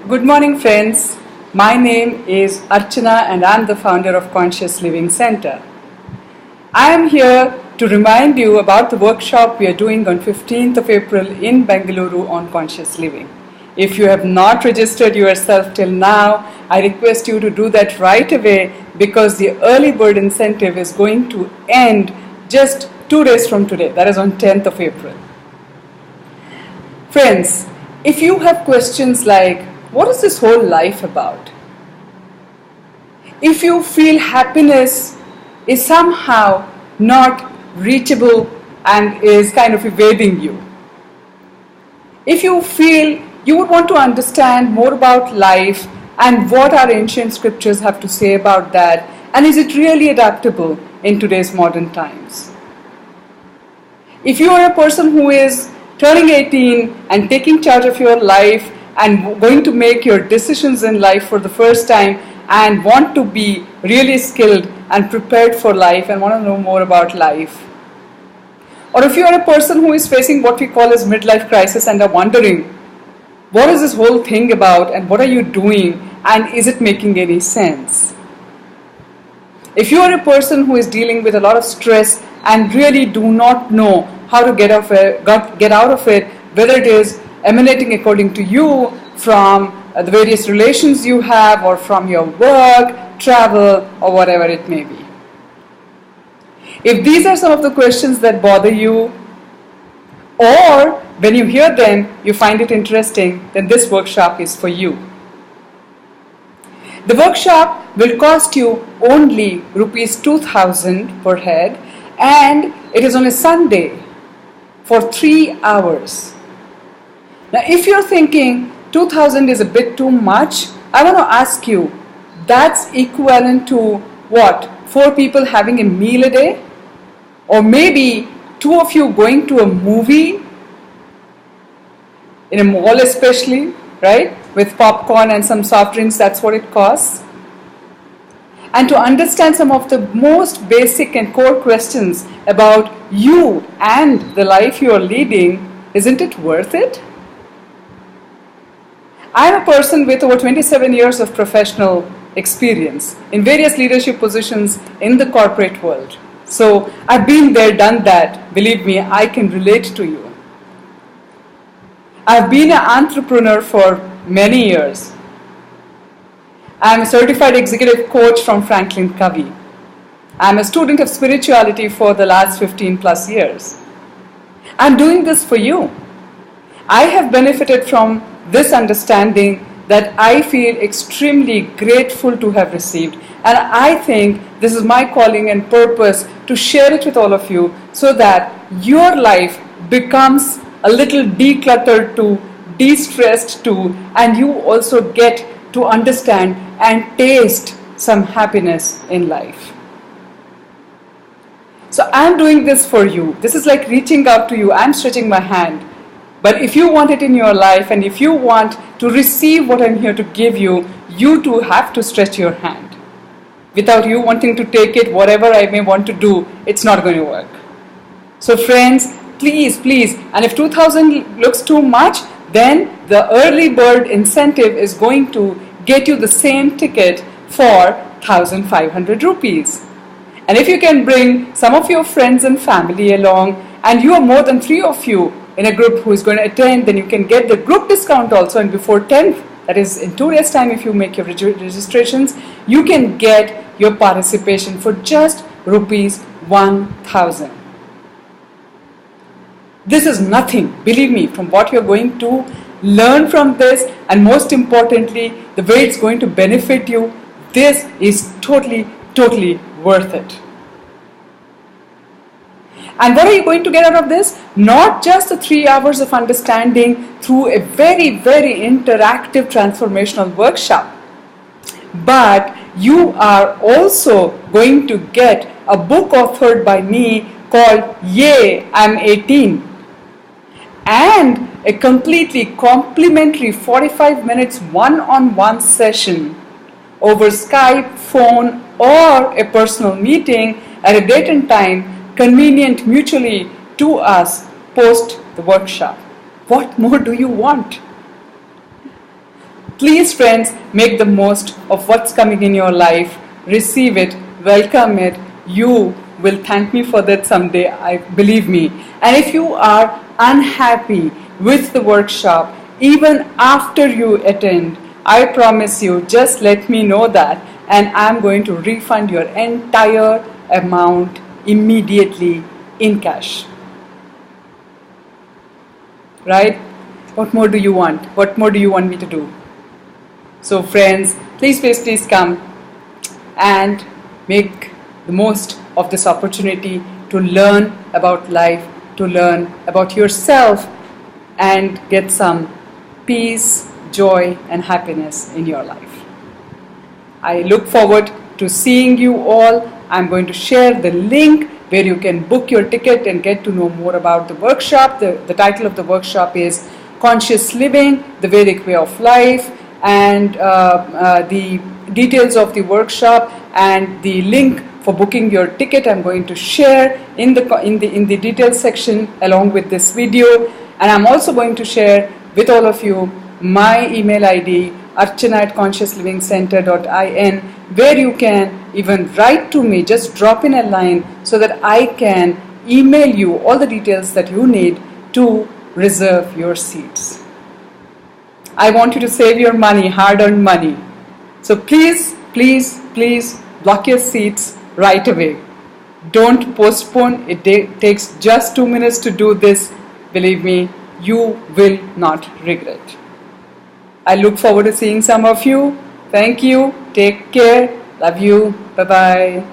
Good morning, friends. My name is Archana and I'm the founder of Conscious Living Center. I am here to remind you about the workshop we are doing on 15th of April in Bengaluru on Conscious Living. If you have not registered yourself till now, I request you to do that right away because the early bird incentive is going to end just 2 days from today, that is on 10th of April. Friends, if you have questions like, what is this whole life about? If you feel happiness is somehow not reachable and is kind of evading you, if you feel you would want to understand more about life and what our ancient scriptures have to say about that, and is it really adaptable in today's modern times? If you are a person who is turning 18 and taking charge of your life and going to make your decisions in life for the first time and want to be really skilled and prepared for life and want to know more about life. Or if you are a person who is facing what we call as midlife crisis and are wondering, what is this whole thing about and what are you doing and is it making any sense? If you are a person who is dealing with a lot of stress and really do not know how to get out of it, whether it is emanating according to you from the various relations you have or from your work, travel, or whatever it may be. If these are some of the questions that bother you, or when you hear them, you find it interesting, then this workshop is for you. The workshop will cost you only rupees 2,000 per head, and it is on a Sunday for 3 hours. Now, if you're thinking 2,000 is a bit too much, I want to ask you, that's equivalent to what? 4 people having a meal a day? Or maybe 2 of you going to a movie, in a mall especially, right? With popcorn and some soft drinks, that's what it costs. And to understand some of the most basic and core questions about you and the life you are leading, isn't it worth it? I'm a person with over 27 years of professional experience in various leadership positions in the corporate world. So I've been there, done that. Believe me, I can relate to you. I've been an entrepreneur for many years. I'm a certified executive coach from Franklin Covey. I'm a student of spirituality for the last 15 plus years. I'm doing this for you. I have benefited from this understanding that I feel extremely grateful to have received, and I think this is my calling and purpose to share it with all of you so that your life becomes a little decluttered too, de-stressed too, and you also get to understand and taste some happiness in life. So I'm doing this for you. This is like reaching out to you. I'm stretching my hand. But if you want it in your life and if you want to receive what I'm here to give you, you too have to stretch your hand. Without you wanting to take it, whatever I may want to do, it's not going to work. So friends, please, and if 2,000 looks too much, then the early bird incentive is going to get you the same ticket for 1,500 rupees. And if you can bring some of your friends and family along, and you are more than 3 of you in a group who is going to attend, then you can get the group discount also, and before 10th, that is in 2 days time, if you make your registrations, you can get your participation for just rupees 1,000. This is nothing, believe me, from what you're going to learn from this, and most importantly, the way it's going to benefit you. This is totally worth it. And what are you going to get out of this? Not just the 3 hours of understanding through a very interactive transformational workshop, but you are also going to get a book authored by me called Yay, I'm 18, and a completely complimentary 45 minutes one-on-one session over Skype, phone, or a personal meeting at a date and time convenient mutually to us post the workshop. What more do you want? Please, friends, make the most of what's coming in your life. Receive it, welcome it. You will thank me for that someday, I believe me. And if you are unhappy with the workshop, even after you attend, I promise you, just let me know that, and I'm going to refund your entire amount immediately in cash. Right? What more do you want? What more do you want me to do? So friends, please come and make the most of this opportunity to learn about life, to learn about yourself, and get some peace, joy, and happiness in your life. I look forward to seeing you all. I'm going to share the link where you can book your ticket and get to know more about the workshop. The title of the workshop is Conscious Living, the Vedic Way of Life, and the details of the workshop and the link for booking your ticket I'm going to share in the details section along with this video. And I'm also going to share with all of you my email ID, archana@consciouslivingcenter.in, where you can even write to me, just drop in a line so that I can email you all the details that you need to reserve your seats. I want you to save your money, hard-earned money. So please block your seats right away. Don't postpone. It takes just 2 minutes to do this. Believe me, you will not regret. I look forward to seeing some of you. Thank you. Take care. Love you. Bye-bye.